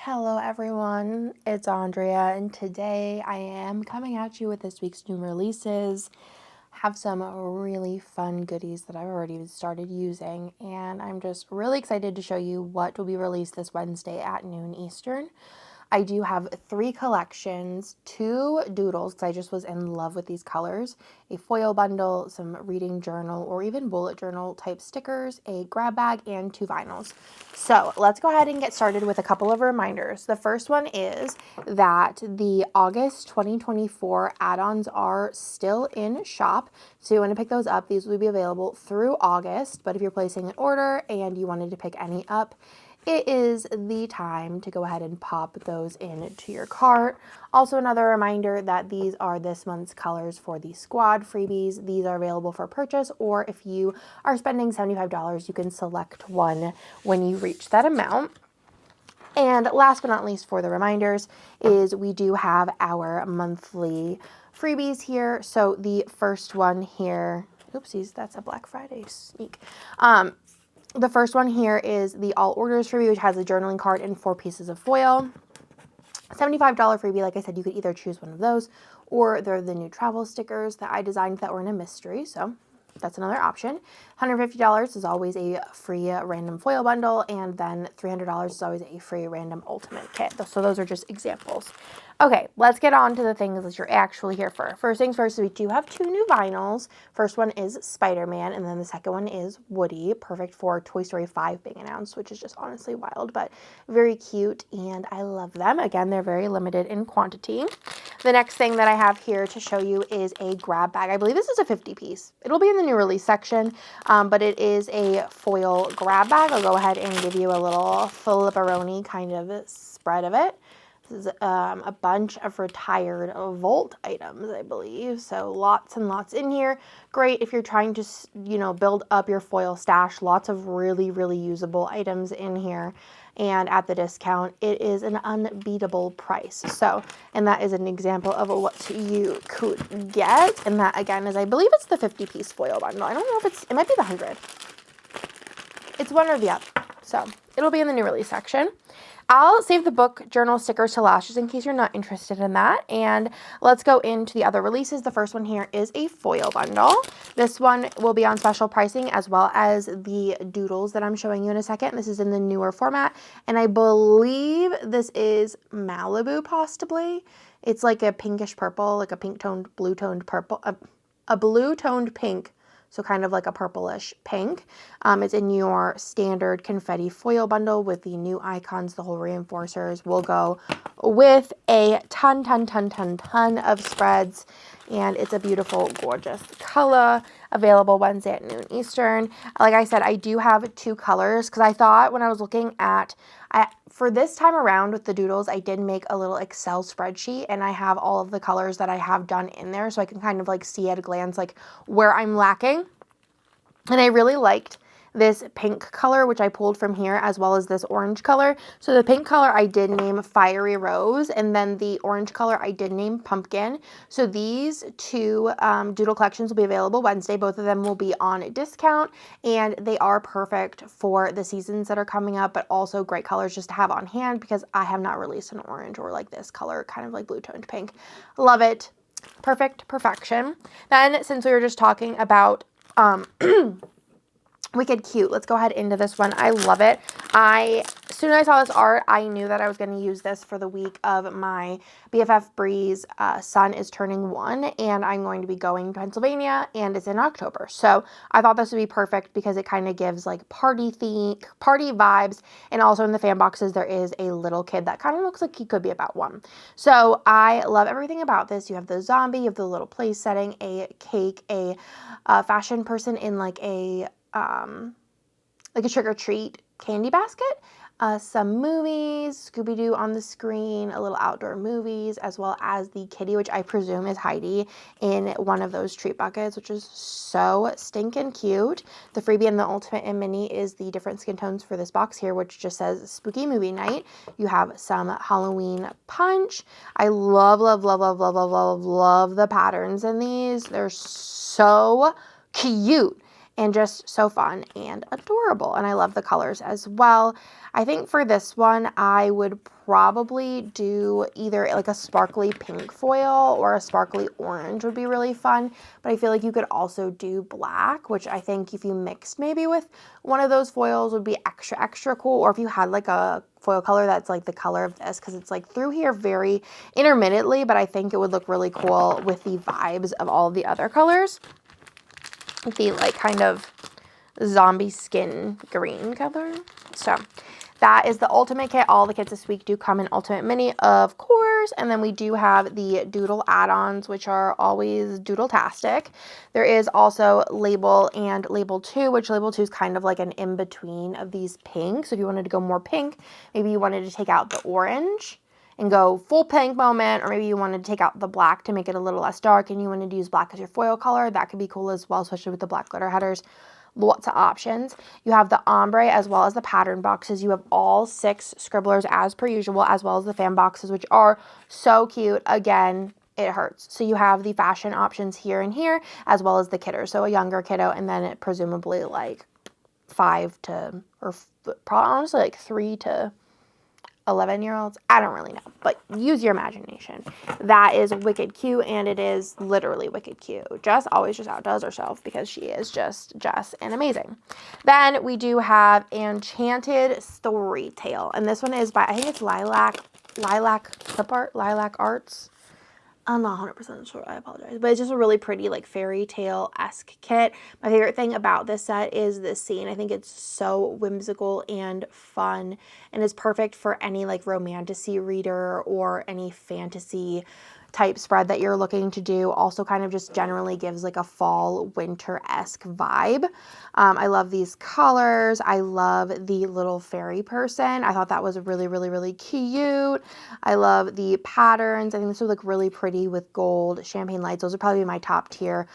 Hello everyone, it's Andrea, and today I am coming at you with this week's new releases. Have some really fun goodies that I've already started using, and I'm just really excited to show you what will be released this Wednesday at noon Eastern. I do have 3 collections, 2 doodles, because I just was in love with these colors, a foil bundle, some reading journal or even bullet journal type stickers, a grab bag, and 2 vinyls. So let's go ahead and get started with a couple of reminders. The first one is that the August 2024 add-ons are still in shop. So you want to pick those up. These will be available through August, but if you're placing an order and you wanted to pick any up, it is the time to go ahead and pop those into your cart. Also, another reminder that these are this month's colors for the squad freebies. These are available for purchase, or if you are spending $75, you can select one when you reach that amount. And last but not least for the reminders is we do have our monthly freebies here. So the first one here, oopsies, that's a Black Friday sneak. The first one here is the all orders freebie, which has a journaling card and 4 pieces of foil. $75 freebie, like I said, you could either choose one of those, or they're the new travel stickers that I designed that were in a mystery, so that's another option. $150 is always a free random foil bundle, and then $300 is always a free random ultimate kit. So those are just examples. Okay, let's get on to the things that you're actually here for. First things first, we do have 2 new vinyls. First one is Spider-Man, and then the second one is Woody, perfect for Toy Story 5 being announced, which is just honestly wild, but very cute, and I love them. Again, they're very limited in quantity. The next thing that I have here to show you is a grab bag. I believe this is a 50-piece. It'll be in the new release section, but it is a foil grab bag. I'll go ahead and give you a little flipperoni kind of spread of it. This is a bunch of retired Volt items, I believe. So lots and lots in here. Great if you're trying to, build up your foil stash. Lots of really, really usable items in here. And at the discount, it is an unbeatable price. So, and that is an example of what you could get. And that, again, is, I believe it's the 50-piece foil bundle. I don't know if it might be the 100. It's one or the other. So, it'll be in the new release section. I'll save the book journal stickers to last just in case you're not interested in that. And let's go into the other releases. The first one here is a foil bundle. This one will be on special pricing as well as the doodles that I'm showing you in a second. This is in the newer format. And I believe this is Malibu possibly. It's like a pinkish purple, like a pink-toned, blue-toned purple, a blue-toned pink. So kind of like a purplish pink. It's in your standard confetti foil bundle with the new icons, the whole reinforcers. Will go with a ton of spreads. And it's a beautiful, gorgeous color. Available Wednesday at noon Eastern. Like I said, I do have 2 colors because I thought when I was looking at, for this time around with the doodles, I did make a little Excel spreadsheet and I have all of the colors that I have done in there so I can kind of like see at a glance like where I'm lacking. And I really liked this pink color, which I pulled from here, as well as this orange color. So the pink color I did name Fiery Rose, and then the orange color I did name Pumpkin. So these 2 doodle collections will be available Wednesday. Both of them will be on discount, and they are perfect for the seasons that are coming up, but also great colors just to have on hand because I have not released an orange or like this color, kind of like blue-toned pink. Love it. Perfection. Then, since we were just talking about Wicked Cute. Let's go ahead into this one. I love it. As soon as I saw this art, I knew that I was going to use this for the week of my BFF Bree's son is turning 1, and I'm going to be going to Pennsylvania, and it's in October. So I thought this would be perfect because it kind of gives like party vibes, and also in the fan boxes there is a little kid that kind of looks like he could be about 1. So I love everything about this. You have the zombie, you have the little place setting, a cake, a fashion person in like a trick-or-treat candy basket, some movies, Scooby-Doo on the screen, a little outdoor movies, as well as the kitty, which I presume is Heidi, in one of those treat buckets, which is so stinking cute. The freebie and the ultimate and mini is the different skin tones for this box here, which just says Spooky Movie Night. You have some Halloween punch. I love the patterns in these. They're so cute. and just so fun and adorable. And I love the colors as well. I think for this one, I would probably do either like a sparkly pink foil or a sparkly orange would be really fun. But I feel like you could also do black, which I think if you mixed maybe with one of those foils would be extra, extra cool. Or if you had like a foil color that's like the color of this, because it's like through here very intermittently, but I think it would look really cool with the vibes of all of the other colors. The like kind of zombie skin green color. So that is the ultimate kit. All the kits this week do come in ultimate mini, of course. And then we do have the doodle add-ons, which are always doodle-tastic. There is also label and label 2, which label 2 is kind of like an in-between of these pinks. So if you wanted to go more pink, maybe you wanted to take out the orange and go full pink moment, or maybe you wanted to take out the black to make it a little less dark and you wanted to use black as your foil color. That could be cool as well, especially with the black glitter headers. Lots of options. You have the ombre as well as the pattern boxes. You have all 6 scribblers as per usual, as well as the fan boxes, which are so cute. Again, it hurts. So you have the fashion options here and here, as well as the kidder. So a younger kiddo, and then it presumably like 5 to, or probably honestly like 3 to 11-year-olds. I don't really know, but use your imagination. That is wicked cute, and it is literally wicked cute. Jess always just outdoes herself because she is just Jess and amazing. Then we do have Enchanted Storytale, and this one is by, I think it's Lilac Clip Art, Lilac Arts. I'm not 100% sure, I apologize. But it's just a really pretty, like, fairy tale-esque kit. My favorite thing about this set is this scene. I think it's so whimsical and fun, and is perfect for any, like, romantasy reader or any fantasy type spread that you're looking to do. Also kind of just generally gives like a fall winter-esque vibe. I love these colors. I love the little fairy person. I thought that was really, really, really cute. I love the patterns. I think this would look really pretty with gold champagne lights. Those would probably be my top tier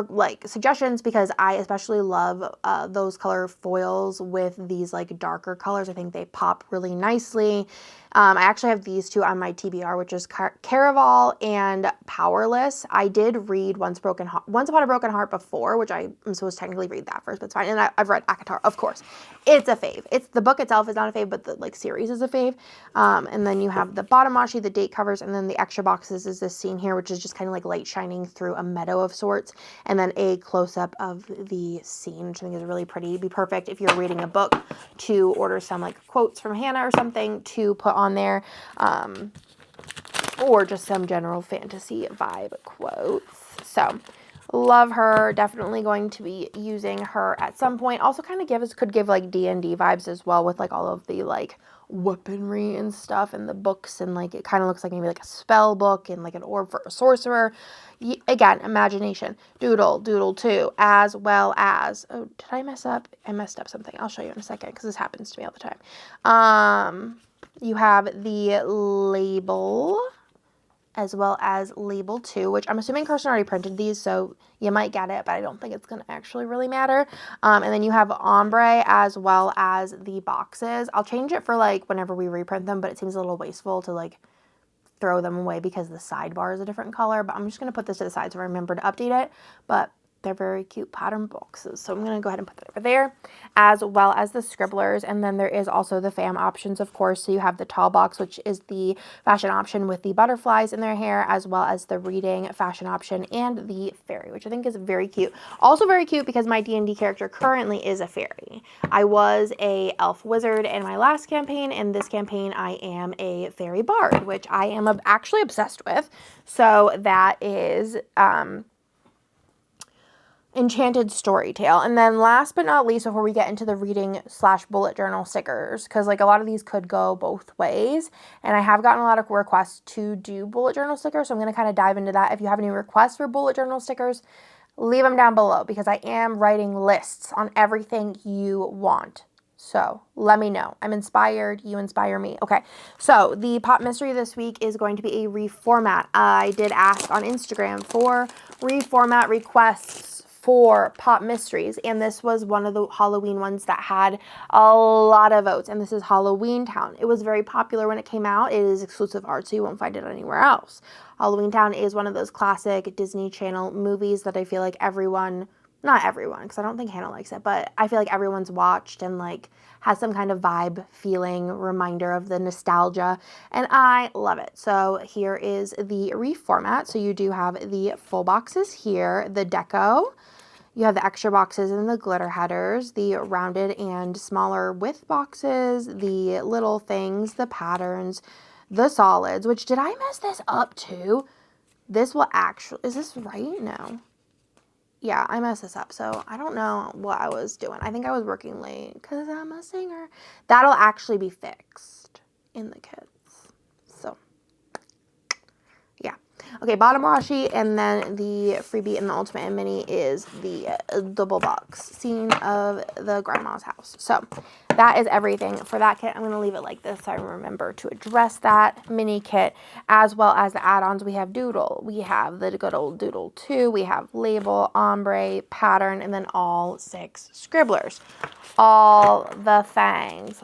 like suggestions, because I especially love those color foils with these like darker colors. I think they pop really nicely. I actually have these two on my TBR, which is Caraval and Powerless. I did read Once Upon a Broken Heart before, which I'm supposed to technically read that first, but it's fine. And I've read ACOTAR, of course. It's a fave. It's the book itself is not a fave, but the like series is a fave. And then you have the bottom washi, the date covers, and then the extra boxes is this scene here, which is just kind of like light shining through a meadow of sorts, and then a close-up of the scene, which I think is really pretty. It'd be perfect if you're reading a book to order some like quotes from Hannah or something to put on there, or just some general fantasy vibe quotes. So love her. Definitely going to be using her at some point. Also kind of could give like D&D vibes as well, with like all of the like weaponry and stuff and the books, and like it kind of looks like maybe like a spell book and like an orb for a sorcerer. Again, imagination. Doodle 2, as well as, oh, did I mess up? I messed up something. I'll show you in a second because this happens to me all the time. You have the label as well as label 2, which I'm assuming Kirsten already printed these, so you might get it, but I don't think it's going to actually really matter. And then you have ombre as well as the boxes. I'll change it for like whenever we reprint them, but it seems a little wasteful to like throw them away because the sidebar is a different color. But I'm just going to put this to the side so I remember to update it. But they're very cute pattern boxes, so I'm going to go ahead and put that over there, as well as the scribblers. And then there is also the fam options, of course. So you have the tall box, which is the fashion option with the butterflies in their hair, as well as the reading fashion option and the fairy, which I think is very cute. Also very cute because my D&D character currently is a fairy. I was a elf wizard in my last campaign, and this campaign I am a fairy bard, which I am actually obsessed with. So that is Enchanted Storytale. And then last but not least, before we get into the reading/bullet journal stickers, because like a lot of these could go both ways, and I have gotten a lot of requests to do bullet journal stickers, so I'm going to kind of dive into that. If you have any requests for bullet journal stickers, leave them down below, because I am writing lists on everything you want. So let me know. I'm inspired. You inspire me. Okay. So the pop mystery this week is going to be a reformat. I did ask on Instagram for reformat requests for pop mysteries, and this was one of the Halloween ones that had a lot of votes, and this is Halloween Town. It was very popular when it came out. It is exclusive art, so you won't find it anywhere else. Halloween Town is one of those classic Disney Channel movies that I feel like everyone not everyone, because I don't think Hannah likes it, but I feel like everyone's watched and like has some kind of vibe feeling reminder of the nostalgia, and I love it. So here is the reformat. So you do have the full boxes here, the deco, you have the extra boxes and the glitter headers, the rounded and smaller width boxes, the little things, the patterns, the solids, which, did I mess this up too? This will actually, is this right? No. Yeah, I messed this up, so I don't know what I was doing. I think I was working late because I'm a singer. That'll actually be fixed in the kits. So, yeah. Okay, bottom washi, and then the freebie in the Ultimate and Mini is the double box scene of the grandma's house. So, that is everything for that kit. I'm going to leave it like this so I remember to address that mini kit, as well as the add-ons. We have Doodle, we have the good old Doodle 2, we have Label, Ombre, Pattern, and then all 6 Scribblers. All the fangs,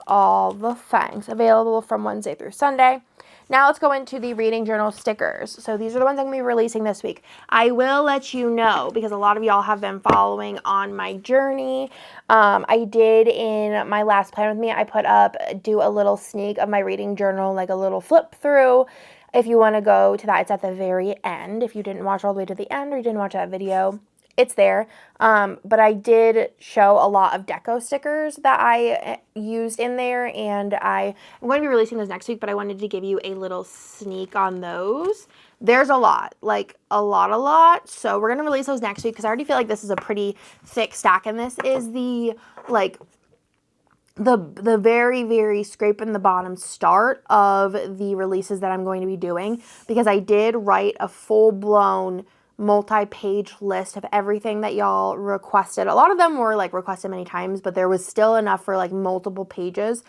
available from Wednesday through Sunday. Now let's go into the reading journal stickers. So these are the ones I'm going to be releasing this week. I will let you know because a lot of y'all have been following on my journey. I did in my last plan with me, I put up, do a little sneak of my reading journal, like a little flip through. If you want to go to that, it's at the very end. If you didn't watch all the way to the end or you didn't watch that video, it's there. But I did show a lot of deco stickers that I used in there, and I'm going to be releasing those next week, but I wanted to give you a little sneak on those. There's a lot, like a lot. So we're going to release those next week because I already feel like this is a pretty thick stack, and this is the, like, the very, very scraping the bottom start of the releases that I'm going to be doing, because I did write a full-blown multi-page list of everything that y'all requested. A lot of them were like requested many times, but there was still enough for like multiple pages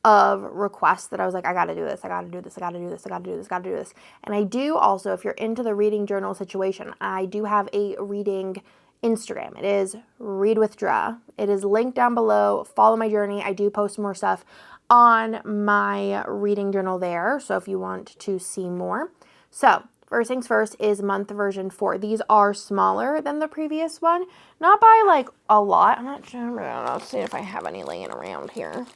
of requests that I was like, I gotta do this, I gotta do this, I gotta do this, I gotta do this, I gotta do this. And I do also, if you're into the reading journal situation, I do have a reading Instagram. It is Read with Dra. It is linked down below. Follow my journey. I do post more stuff on my reading journal there, so if you want to see more. So first things first is month version 4. These are smaller than the previous one, not by like a lot. I'm not sure. I'll see if I have any laying around here.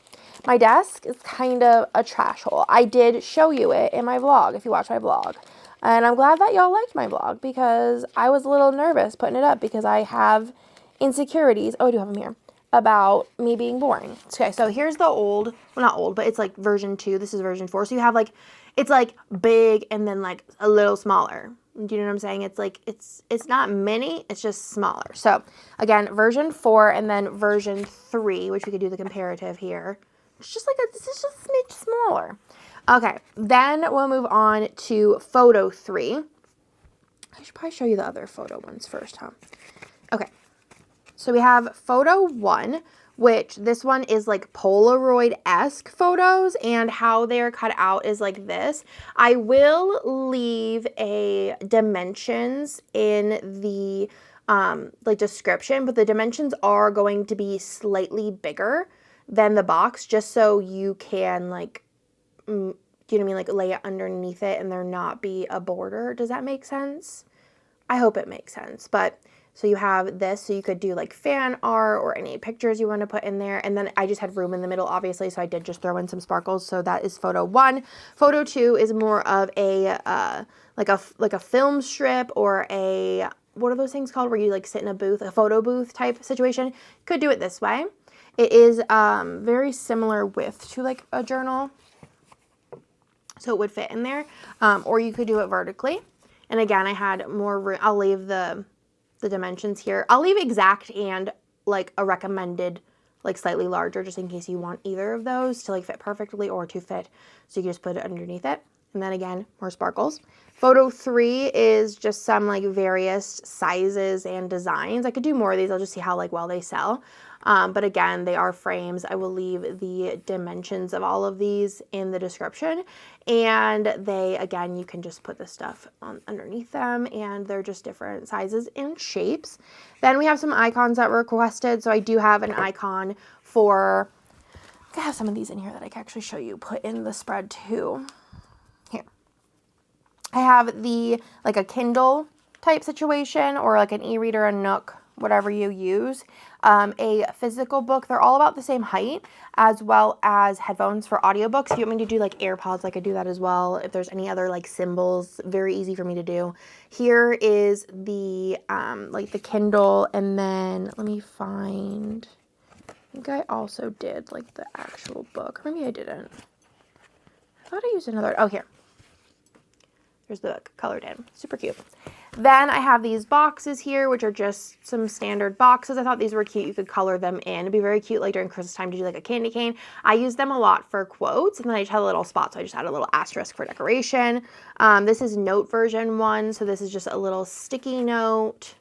My desk is kind of a trash hole. I did show you it in my vlog if you watch my vlog. And I'm glad that y'all liked my vlog because I was a little nervous putting it up because I have insecurities. Oh, I do have them here. About me being boring. Okay, so here's the old, well, not old, but it's like version 2. This is version 4. So you have like, it's like big and then like a little smaller. Do you know what I'm saying? It's like, it's not mini, it's just smaller. So again, version 4 and then version 3, which we could do the comparative here. It's just like, this is just a smidge smaller. Okay, then we'll move on to photo 3. I should probably show you the other photo ones first, huh? Okay, so we have photo 1, which this one is like Polaroid-esque photos, and how they're cut out is like this. I will leave a dimensions in the like description, but the dimensions are going to be slightly bigger than the box, just so you can like, do you know what I mean? Like lay it underneath it and there not be a border. Does that make sense? I hope it makes sense. But so you have this, so you could do like fan art or any pictures you want to put in there. And then I just had room in the middle, obviously, so I did just throw in some sparkles. So that is photo 1. Photo 2 is more of a like a film strip or a, what are those things called where you like sit in a booth, a photo booth type situation. Could do it this way. It is very similar width to like a journal, so it would fit in there, or you could do it vertically. And again, I had more room. I'll leave the dimensions here. I'll leave exact and like a recommended, like slightly larger, just in case you want either of those to like fit perfectly or to fit. So you can just put it underneath it. And then again, more sparkles. Photo 3 is just some like various sizes and designs. I could do more of these. I'll just see how like well they sell. But again, they are frames. I will leave the dimensions of all of these in the description. And they, again, you can just put the stuff on underneath them, and they're just different sizes and shapes. Then we have some icons that were requested. So I do have an icon for, I have some of these in here that I can actually show you, put in the spread too. Here. I have the, like a Kindle type situation or like an e-reader, a Nook, whatever you use. A physical book. They're all about the same height, as well as headphones for audiobooks. If you want me to do like AirPods, I could do that as well. If there's any other like symbols, very easy for me to do. Here is the like the Kindle, and then let me find, I think I also did like the actual book. Maybe I didn't. I thought I used another. Oh, here. There's the book colored in. Super cute. Then I have these boxes here, which are just some standard boxes. I thought these were cute. You could color them in. It'd be very cute like during Christmas time to do like a candy cane. I use them a lot for quotes, and then I just had a little spot, so I just had a little asterisk for decoration. This is note version 1, so this is just a little sticky note.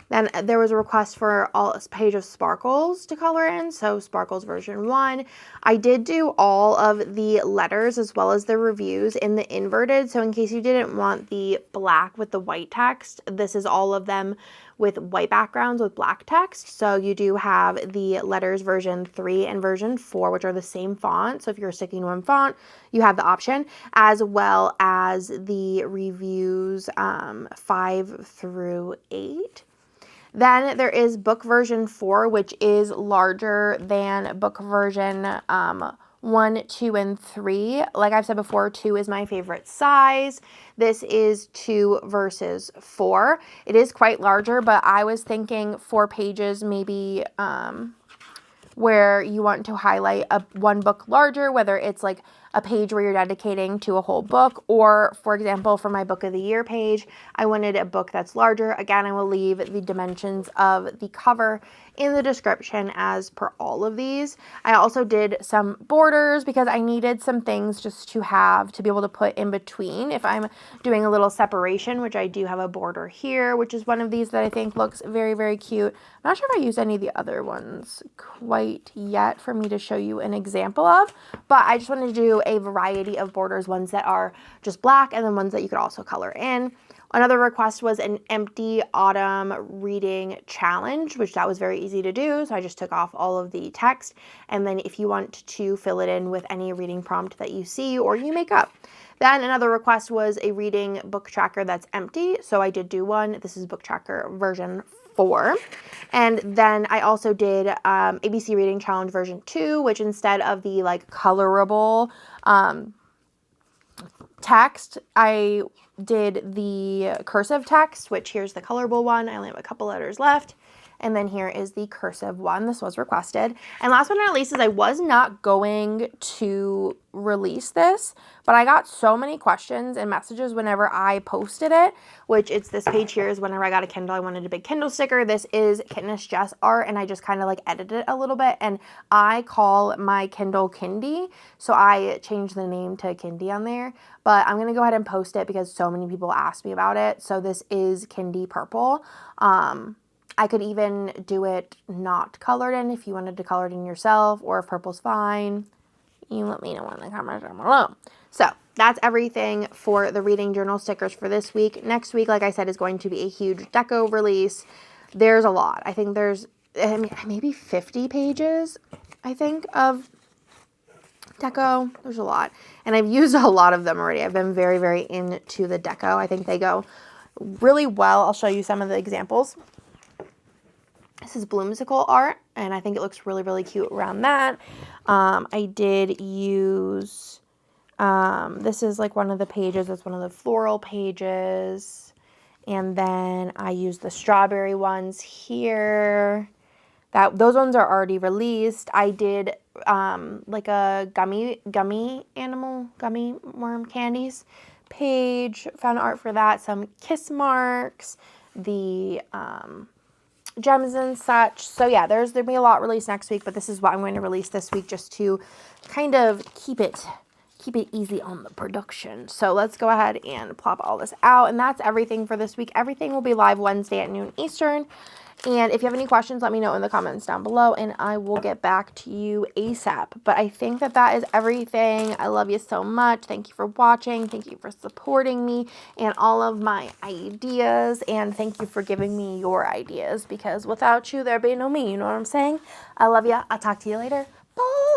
Then there was a request for a page of sparkles to color in, so sparkles version 1. I did do all of the letters as well as the reviews in the inverted, so in case you didn't want the black with the white text, this is all of them with white backgrounds with black text. So you do have the letters version 3 and version 4, which are the same font. So if you're sticking to one font, you have the option, as well as the reviews 5 through 8. Then there is book version 4, which is larger than book version 1, 2, and 3. Like I've said before, 2 is my favorite size. This is 2 versus 4. It is quite larger, but I was thinking 4 pages maybe where you want to highlight one book larger, whether it's like a page where you're dedicating to a whole book, or for example, for my book of the year page, I wanted a book that's larger. Again, I will leave the dimensions of the cover in the description as per all of these. I also did some borders because I needed some things just to have to be able to put in between if I'm doing a little separation, which I do have a border here, which is one of these that I think looks very, very cute. I'm not sure if I used any of the other ones quite yet for me to show you an example of, but I just wanted to do a variety of borders, ones that are just black and then ones that you could also color in. Another request was an empty autumn reading challenge, which that was very easy to do. So I just took off all of the text. And then if you want to fill it in with any reading prompt that you see or you make up. Then another request was a reading book tracker that's empty. So I did do one. This is book tracker version 4. And then I also did ABC Reading Challenge version 2, which instead of the like colorable text, I did the cursive text, which here's the colorable one. I only have a couple letters left. And then here is the cursive one. This was requested. And last but not least is I was not going to release this, but I got so many questions and messages whenever I posted it, which it's this page here is whenever I got a Kindle, I wanted a big Kindle sticker. This is Kitnish Jess art, and I just kind of like edited it a little bit. And I call my Kindle Kindy, so I changed the name to Kindy on there. But I'm going to go ahead and post it because so many people asked me about it. So this is Kindy Purple. I could even do it not colored in if you wanted to color it in yourself, or if purple's fine. You let me know in the comments down below. So that's everything for the reading journal stickers for this week. Next week, like I said, is going to be a huge deco release. There's a lot. I think there's maybe 50 pages, I think, of deco. There's a lot. And I've used a lot of them already. I've been very, very into the deco. I think they go really well. I'll show you some of the examples. This is Bloomsicle art, and I think it looks really, really cute around that. I did use, this is like one of the pages. It's one of the floral pages. And then I used the strawberry ones here. Those ones are already released. I did like a gummy worm candies page. Found art for that. Some kiss marks. The gems and such. So yeah, there'll be a lot released next week, but this is what I'm going to release this week just to kind of keep it easy on the production. So let's go ahead and plop all this out, and that's everything for this week. Everything will be live Wednesday at noon Eastern. And if you have any questions, let me know in the comments down below, and I will get back to you ASAP. But I think that is everything. I love you so much. Thank you for watching. Thank you for supporting me and all of my ideas. And thank you for giving me your ideas, because without you, there'd be no me. You know what I'm saying? I love you. I'll talk to you later. Bye.